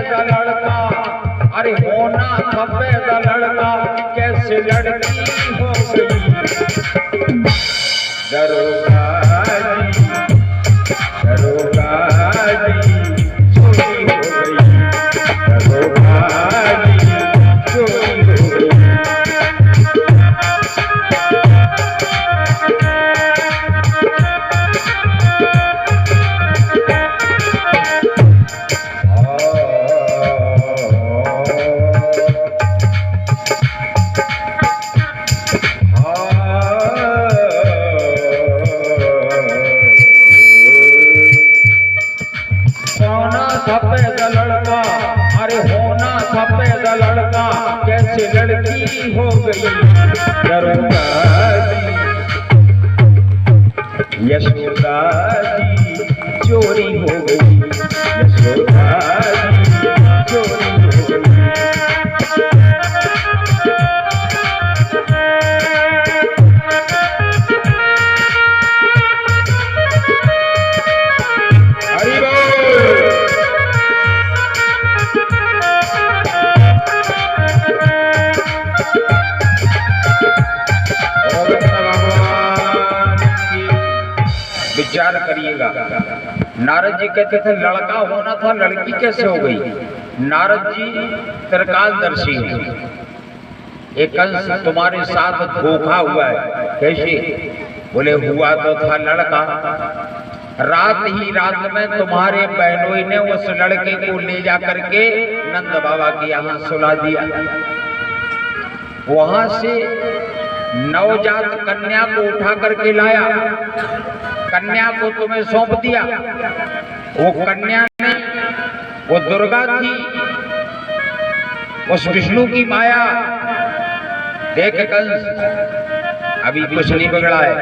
सफेद लड़का, अरे होना सफेद लड़का कैसे लड़की हो गई। दरोगा जी, दरोगा जी चोरी हो गई, दरोगा जी चोरी हो गई। सफेद लड़का, अरे होना सफेद लड़का कैसे लड़की हो गई। दरोगा जी, यशोदा जी चोरी हो गई, यशोदा जी चोरी हो गई। विचार करिएगा, नारद जी कहते थे लड़का होना था, लड़की कैसे हो गई। नारद जी त्रिकालदर्शी हैं। एक अंश तुम्हारे साथ धोखा हुआ है, कैसे? बोले हुआ तो था लड़का, रात ही रात में तुम्हारे बहनोई ने उस लड़के को ले जा करके नंद बाबा के यहाँ सुला दिया। वहां से नवजात कन्या को उठा करके लाया, कन्या को तुम्हें सौंप दिया। वो कन्या ने, वो दुर्गा थी, उस विष्णु की माया। देख कंस, अभी कुछ नहीं बिगड़ा है।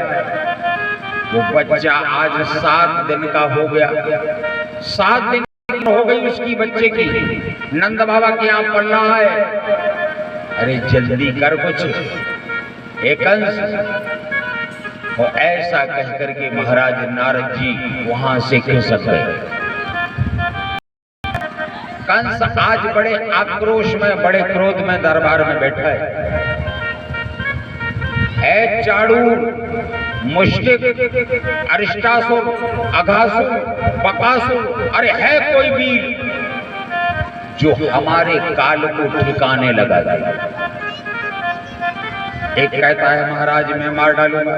वो बच्चा आज 7 दिन का हो गया, 7 दिन हो गई उसकी बच्चे की, नंद बाबा के यहाँ पल रहा है। अरे जल्दी कर कुछ, एक कंस। और ऐसा कह करके महाराज नारद जी वहां से खिसक गए। कंस आज बड़े आक्रोश में, बड़े क्रोध में दरबार में बैठा है। ऐ चाणूर, मुष्टिक, अरिष्टासुर, अघासुर, बकासुर, अरे है कोई वीर जो हमारे काल को ठिकाने लगा दे। एक कहता है महाराज मैं मार डालूंगा,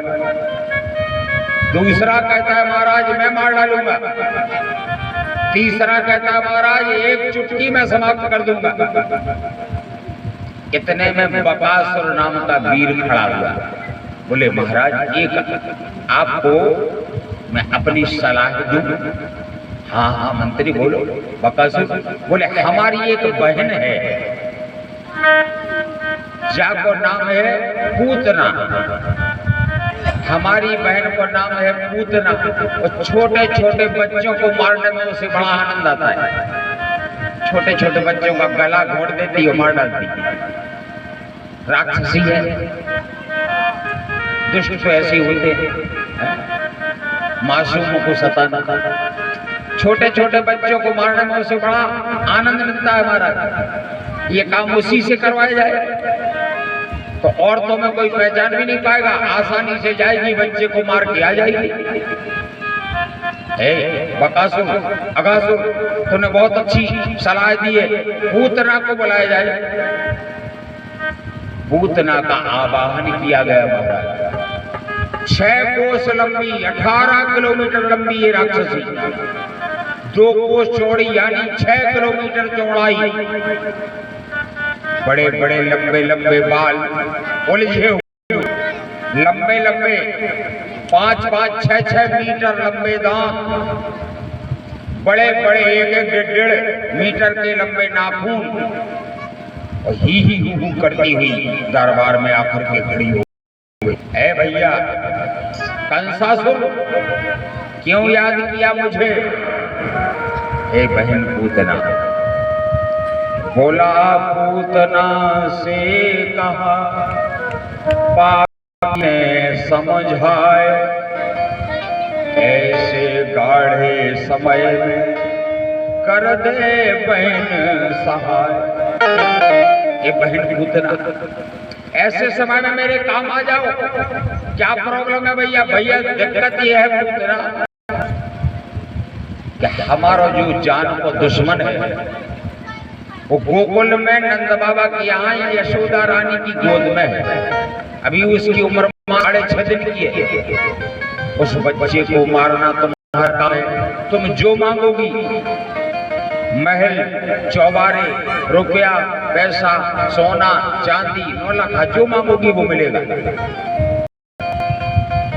दूसरा कहता है महाराज मैं मार डालूंगा, तीसरा कहता है महाराज एक चुटकी में समाप्त कर दूंगा। इतने में बकासुर नाम का वीर खड़ा हुआ। बोले महाराज एक आपको मैं अपनी सलाह दूं। हाँ हाँ मंत्री बोलो। बकासुर बोले हमारी एक बहन है, जाको नाम है पूतना, हमारी बहन को नाम है पूतना। और छोटे छोटे बच्चों को मारने में उसे बड़ा आनंद आता है। छोटे छोटे बच्चों का गला घोंट देती है, मार डालती है। राक्षसी है, दुष्ट तो ऐसे होते हैं, मासूमों को सताना। छोटे छोटे बच्चों को मारने में उसे बड़ा आनंद मिलता है। हमारा ये काम उसी से करवाया जाए तो औरतों में कोई पहचान भी नहीं पाएगा, आसानी से जाएगी, बच्चे को मार के आ जाएगी। बकासुर, अघासुर, तूने बहुत अच्छी सलाह दी है, पूतना को बुलाया जाए। पूतना का आवाहन किया गया महाराज। 6 कोस लंबी, 18 किलोमीटर लंबी ये राक्षसी, 2 कोस चौड़ी यानी 6 किलोमीटर चौड़ाई, बड़े बड़े लंबे लंबे बाल, उलझे हुए लंबे लंबे 5-5, 6-6 मीटर लंबे दांत, बड़े बड़े 1-1, 1.5 मीटर के लंबे नाखून, और ही हू करती हुई दरबार में आकर के खड़ी हो गई। ऐ भैया कंसासुर, क्यों याद किया मुझे? ए बहन पूतना। बोला पूतना से कहा पाप ने समझाए, ऐसे गाढ़े समय में कर दे बहन सहाय। ये बहन पूतना ऐसे समय में मेरे काम आ जाओ। क्या प्रॉब्लम है भैया? भैया दिक्कत ये है पूतना कि हमारा जो जान को दुश्मन है वो गोकुल में नंद बाबा की यहाँ यशोदा रानी की गोद में है। अभी उसकी उम्र 6.5 दिन की है। उस बच्चे को मारना तुम्हारा काम है। तुम जो मांगोगी, महल, चौबारे, रुपया, पैसा, सोना, चांदी, 9 लाख जो मांगोगी वो मिलेगा।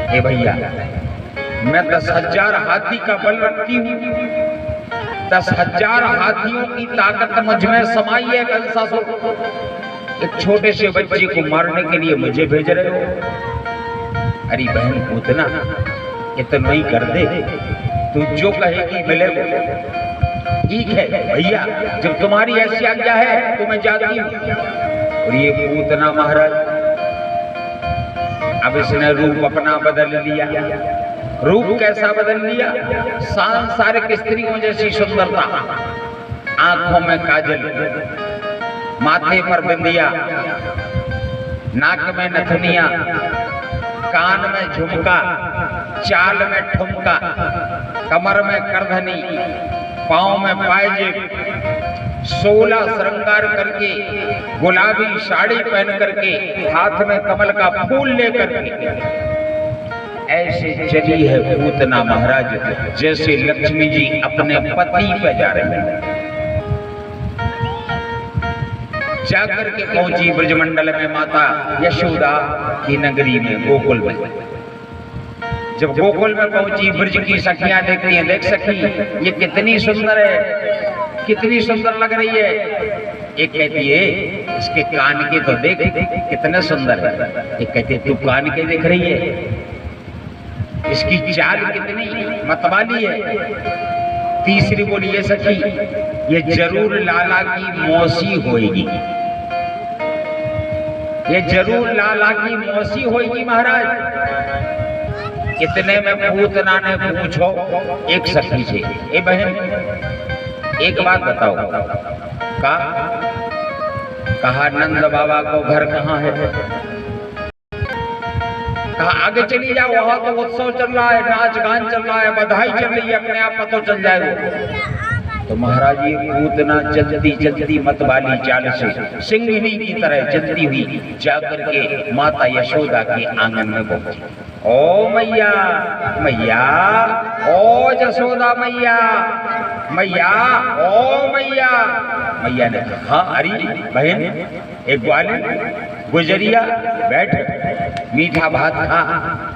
ए भैया, मैं 10,000 हाथी का बल रखती हूँ। 10,000 हाथियों की ताकत मुझ में समाई है। कंसासुर एक छोटे से बच्चे को मारने के लिए मुझे भेज रहे हो? अरे बहन पूतना, इतना ही कर दे, तू जो कहेगी मिलेगा। ठीक है भैया, जब तुम्हारी ऐसी आज्ञा है तो मैं जाती हूँ। और ये पूतना महाराज अब इसने रूप अपना बदल लिया। रूप कैसा बदल लिया? सांसारिक स्त्रियों जैसी सुंदरता, आंखों में काजल, माथे पर बिंदिया, नाक में नथुनिया, कान में झुमका, चाल में ठुमका, कमर में करधनी, पांव में पायजेब, 16 श्रृंगार करके, गुलाबी साड़ी पहन करके, हाथ में कमल का फूल लेकर के ऐसे चली है पूतना महाराज जैसे लक्ष्मी जी अपने पति पे जा रही है। जाकर के पहुंची ब्रजमंडल में माता यशोदा की नगरी में, गोकुल में। जब गोकुल में पहुंची, ब्रज की सखियां देखती हैं, देख सखी ये कितनी सुंदर है, कितनी सुंदर लग रही है। एक कहती है इसके कान के तो देख कितने सुंदर है। एक कहती है तू कान के देख रही है, इसकी चाल कितनी मतवाली है। तीसरी बोली ये सखी ये जरूर लाला की मौसी होएगी, ये जरूर लाला की मौसी होएगी महाराज। इतने में पूतना ने पूछो एक सखी से, ए बहन एक बात बताओ, कहा नंद बाबा को घर कहाँ है? कहा आगे चली जाओ, वहां तो उत्सव चल रहा है, नाच गान चल रहा है, बधाई चल रही है, अपने आप पता चल जाएगा। तो महाराज ये पूतना जल्दी जल्दी मतवाली चाल से सिंगिनी की तरह चलती हुई जाकर के माता यशोदा के आंगन में पहुंची। ओ मैया मैया, ओ यशोदा मैया मैया, ओ मैया। मैया ने कहा हाँ अरे बहन, एक ग्वालिन गुजरिया बैठ, मीठा भात खा,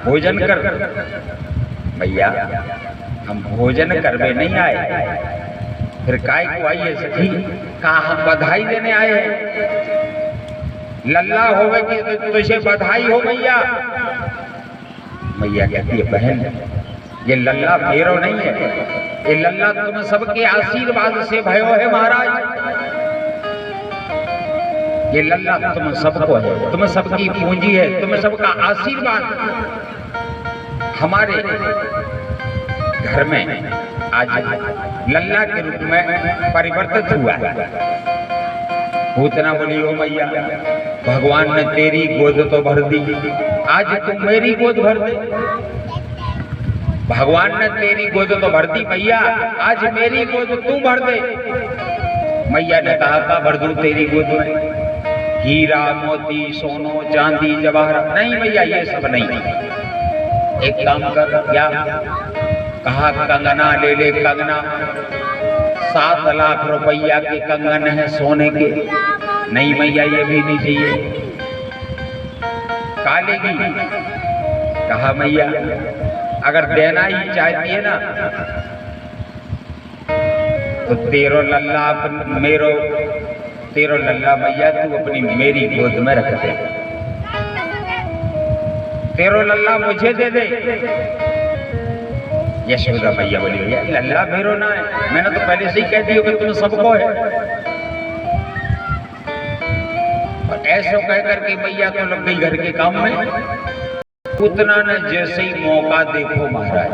भोजन कर। भैया हम भोजन करवे नहीं आए, फिर काय को आई है सखी? कहा हम बधाई देने आए हैं। लल्ला होवे कि तुझे बधाई हो मैया। मैया कहती है बहन ये लल्ला मेरो नहीं है, ये लल्ला तुम सबके आशीर्वाद से भयो है महाराज। ये लल्ला तुम सबको है, तुम सबकी पूंजी है, तुम सबका आशीर्वाद हमारे घर में आज लल्ला के रूप में परिवर्तित हुआ है। पूतना बोली ओ मैया, भगवान ने तेरी गोद तो भर दी, आज तुम मेरी गोद भर दे। भगवान ने तेरी गोद तो भर दी मैया, आज मेरी गोद तू भर दे। मैया ने कहा का भर दूं तेरी गोद में? हीरा मोती सोनो चांदी जवाहर नहीं मैया, ये सब नहीं। एक काम कर, क्या कहा कंगना ले ले, कंगना 7 लाख रुपया के कंगन है सोने के। नहीं मैया ये भी नहीं चाहिए। कालेगी? कहा मैया अगर देना ही चाहती है ना तो तेरो लल्ला मेरो, तेरो लल्ला मैया तू अपनी मेरी गोद में रख दे, तेरो लल्ला मुझे दे दे। यशोदा मैया बोली भैया लल्ला मेरो ना है, मैंने तो पहले से ही कह दिया कि तुम सबको है। और ऐसा कह करके मैया तो लग गई घर के काम में। पूतना ने जैसे ही मौका देखो महाराज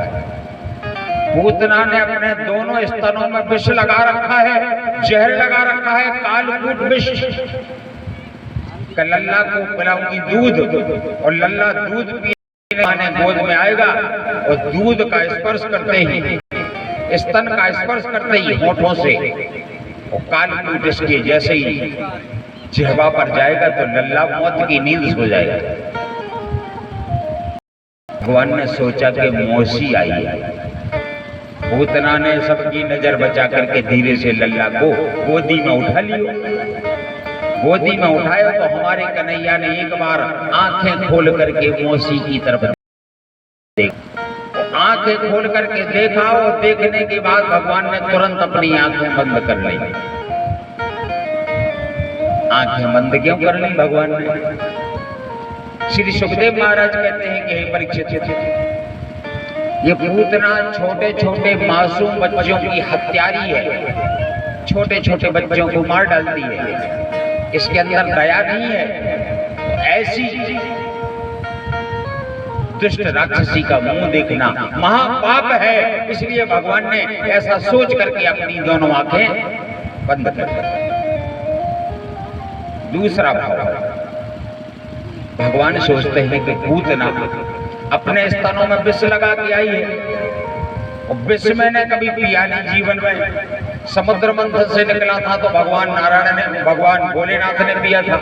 पूतना ने अपने दोनों स्तनों में विष लगा रखा है, जहर लगा रखा है, कालकूट विष। लल्ला को पिलाऊंगी दूध, और लल्ला दूध पीने गोद में आएगा और दूध का स्पर्श करते ही, स्तन का स्पर्श करते ही होठों से और कालकूट इसके जैसे ही जिह्वा पर जाएगा तो लल्ला मौत की नींद सो जाएगा। भगवान ने सोचा कि मौसी आई है। पूतना ने सबकी नजर बचा करके धीरे से लल्ला को गोदी में उठा लिया। गोदी में उठाया तो हमारे कन्हैया ने एक बार आंखें खोल करके मौसी की तरफ देखा। आंखें खोल करके देखा और देखने के बाद भगवान ने तुरंत अपनी आंखें बंद कर ली। आंखें बंद क्यों कर ली भगवान ने? श्री सुखदेव महाराज कहते हैं कि हे परीक्षित, ये पूतना छोटे छोटे मासूम बच्चों की हत्यारी है, छोटे छोटे बच्चों को मार डालती है, इसके अंदर दया नहीं है। ऐसी दुष्ट राक्षसी का मुंह देखना महापाप है। इसलिए भगवान ने ऐसा सोच करके अपनी दोनों आंखें बंद कर दी। दूसरा भाव, भगवान सोचते हैं कि पूतना अपने स्तनों में विष लगा के आई है, और विष मैंने कभी पिया नहीं जीवन में। समुद्र मंथन से निकला था तो भगवान नारायण ने, भगवान भोलेनाथ ने पिया था,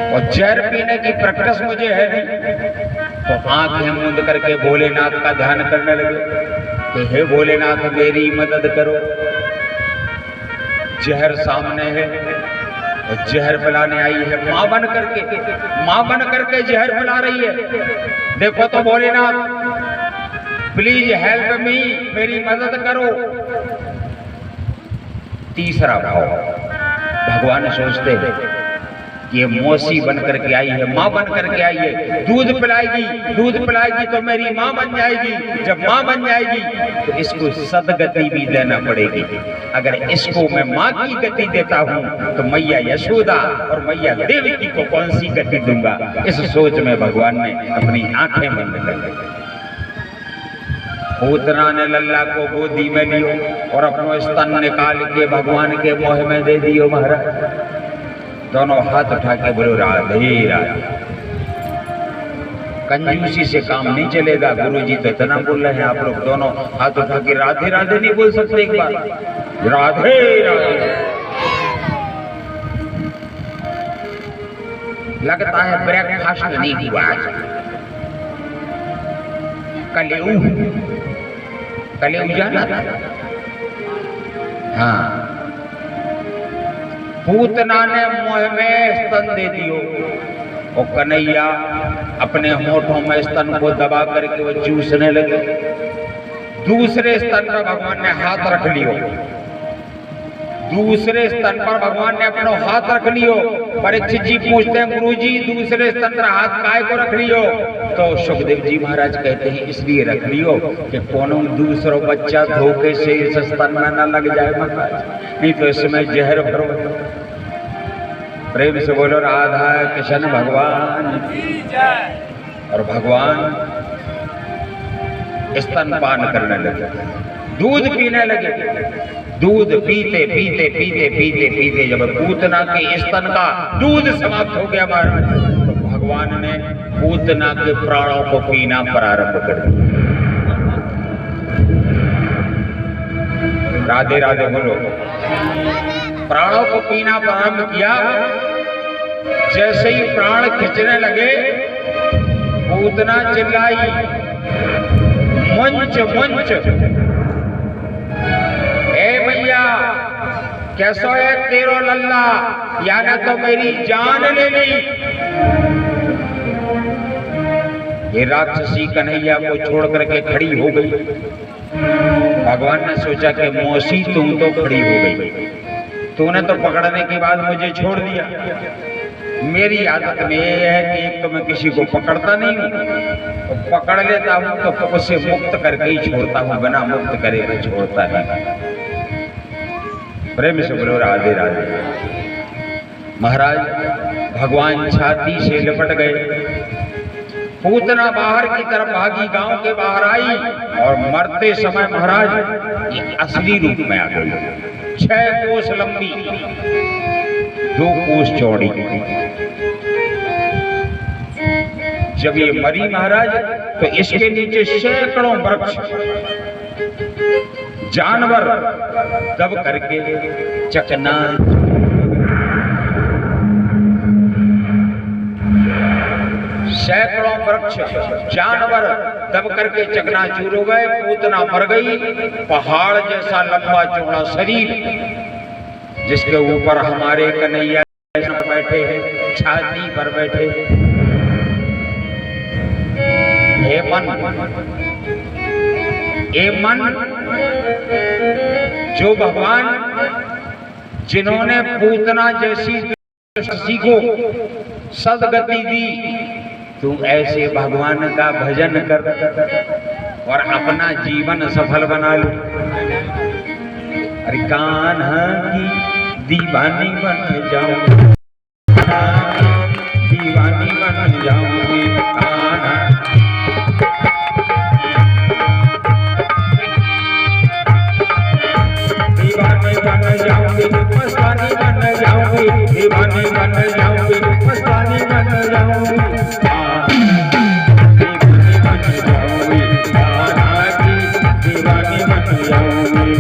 और जहर पीने की प्रैक्टिस मुझे है नहीं। तो आंखें मूंद करके भोलेनाथ का ध्यान करने लगे कि हे भोलेनाथ मेरी मदद करो। जहर सामने है और जहर पिलाने आई है, मां बन करके जहर पिला रही है। देखो तो भोलेनाथ प्लीज हेल्प मी, मेरी मदद करो। तीसरा भाव, भगवान सोचते हैं कि ये मौसी बन करके आई है, मां बन करके आई है, दूध पिलाएगी तो मेरी मां बन जाएगी। जब मां बन जाएगी तो इसको सदगति भी देना पड़ेगी। अगर इसको मैं मां की गति देता हूं तो मैया यशोदा और मैया देवकी को कौन सी गति दूंगा? इस सोच में भगवान ने अपनी आंखें बंद कर ली। पूतना ने लल्ला को गोदी में लियो और अपना स्तन निकाल के भगवान के मुंह में दे दियो। महाराज दोनों हाथ उठा के बोलो राधे राधे। कंजूसी से काम नहीं चलेगा। गुरुजी तो इतना बोल रहे हैं, आप लोग दोनों हाथ उठा के राधे राधे नहीं बोल सकते? एक बार राधे राधे। लगता है ब्रेकफास्ट नहीं हुआ आज। कलेऊ जाना था। हाँ, पूतना ने मुंह में स्तन दे दियो और कन्हैया अपने होठों में स्तन को दबा करके वो चूसने लगे। दूसरे स्तन पर भगवान ने हाथ रख लियो। दूसरे स्तन पर भगवान ने अपना हाथ रख लियो। परीक्षित जी पूछते हैं गुरुजी दूसरे स्तन पर हाथ काहे को रख लियो? तो सुखदेव जी महाराज कहते हैं इसलिए रख लियो कि कोनो दूसरा बच्चा धोखे से इस स्तन में न लग जाए महाराज, नहीं तो इसमें जहर भरो। प्रेम से बोलो राधा कृष्ण भगवान। और भगवान स्तनपान करने लगे, दूध पीने लगे। दूध पीते पीते पीते पीते पीते जब पूतना के स्तन का दूध समाप्त हो गया महाराज, तो भगवान ने पूतना के प्राणों को पीना प्रारंभ कर दिया। राधे राधे बोलो। प्राणों को पीना प्रारंभ किया। जैसे ही प्राण खिंचने लगे पूतना चिल्लाई, मंच मंच, ए मैया कैसो है तेरो लल्ला, यानी तो मेरी जान ले ली। ये राक्षसी कन्हैया को छोड़ करके खड़ी हो गई। भगवान ने सोचा कि मौसी तुम तो खड़ी हो गई, तूने तो पकड़ने के बाद मुझे छोड़ दिया। मेरी आदत में यह है कि एक तो मैं किसी को पकड़ता नहीं हूँ, तो पकड़ लेता हूँ तो उसे मुक्त करके ही छोड़ता हूँ, बिना मुक्त करे तो छोड़ता नहीं। प्रेम से बोलो राधे राधे। महाराज भगवान छाती से लिपट गए। पूतना बाहर की तरफ भागी, गांव के बाहर आई और मरते समय महाराज ये असली रूप में आ गई। 6 कोस लंबी, 2 कोस चौड़ी। जब ये मरी महाराज तो इसके नीचे सैकड़ों वृक्ष, जानवर दब करके चकना, सैकड़ों वृक्ष जानवर दब करके चकनाचूर हो गए। पूतना मर गई। पहाड़ जैसा लंबा चौड़ा शरीर, जिसके ऊपर हमारे कन्हैया बैठे हैं, छाती पर बैठे। हे मन, हे मन, जो भगवान जिन्होंने पूतना जैसी शशि को सदगति दी, तुम ऐसे भगवान का भजन कर और अपना जीवन सफल बना लो। अरे कान्हा की दीवानी बन जाऊं, दीवानी बन जाऊंगी कान्हा, दीवानी बन जाऊंगी, मस्तानी बन जाऊंगी, दीवानी बन जाऊंगी, मस्तानी बन जाऊंगी, दीवानी बन जाऊंगी, कान्हा की दीवानी बन जाऊंगी।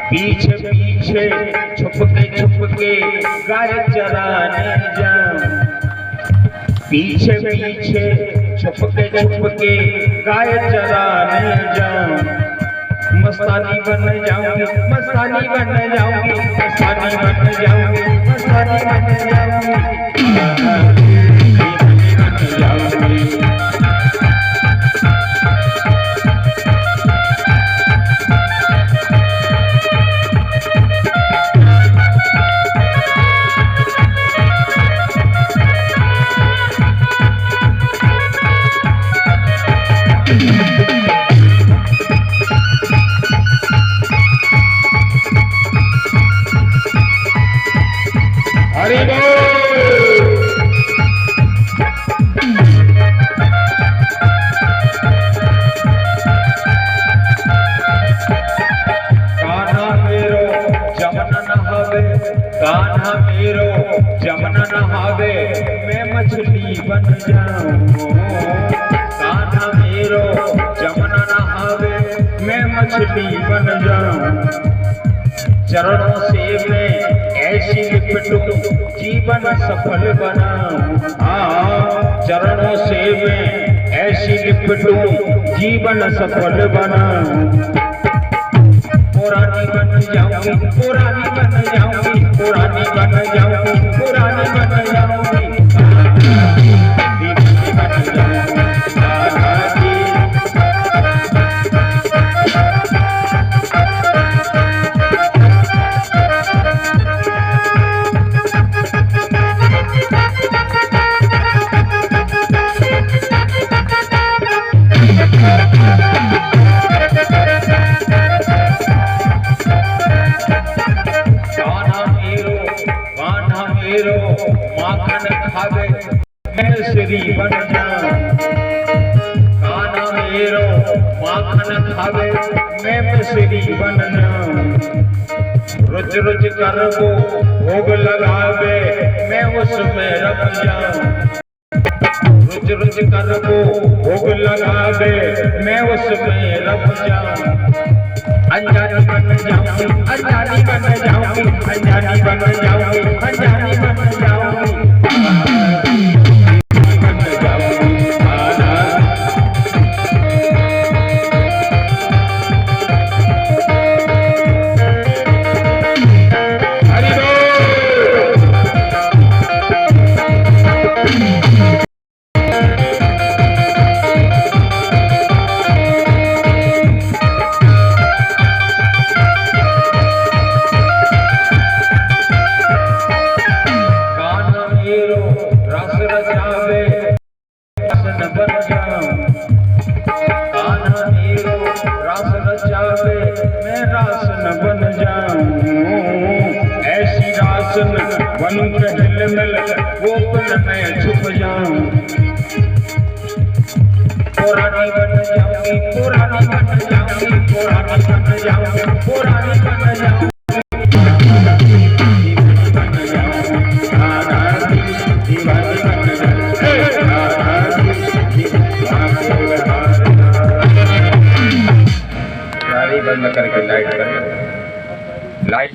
पीछे पीछे छुप के गाय चराने जाऊं, पीछे पीछे छुप के गाय चराने जाऊं, मस्तानी बन जाऊंगी, मस्तानी बन जाऊंगी, मस्तानी बन जाऊंगी, मस्तानी बन जाऊंगी, बन जाऊंगी। कान्हा मेरो जमुना नहावे, मैं मछली बन जाऊं, कान्हा मेरो जमुना नहावे, मैं मछली बन जाऊं, चरणों से मैं ऐसी लिपटूं, जीवन सफल बनाऊं, चरणों से मैं ऐसी लिपटूं, जीवन सफल बनाऊं, पुरानी बन जाऊंगी, पुरानी बन जाऊंगी, पुरानी बन जाऊंगी, पुरानी बन जाऊंगी, दीवानी बन जाऊंगी, कान्हा की। माखन खावे मैं श्री बन जाऊं, कान्हा मेरो माखन खावे मैं श्री बन जाऊं, रुच रुच कर वो भोग लगावे मैं उसमें रम जाऊं, रुच रुच कर वो भोग लगावे मैं उसमें रम जाऊं, अनजानी बन जाऊंगी, अनजानी बन जाऊंगी, अनजानी बन जाऊंगी, अनजानी बन जाऊंगी, बन जाऊंगी। रासन बन जाऊं, ऐसी रासन बनूं के हिल मिल गोकुल में छुप जाऊं। पुरानी बन जाऊंगी, पुरानी बन जाऊंगी, पुरानी बन जाऊंगी, पुरानी बन जाऊंगी, बंद करके लाइट कर, लाइट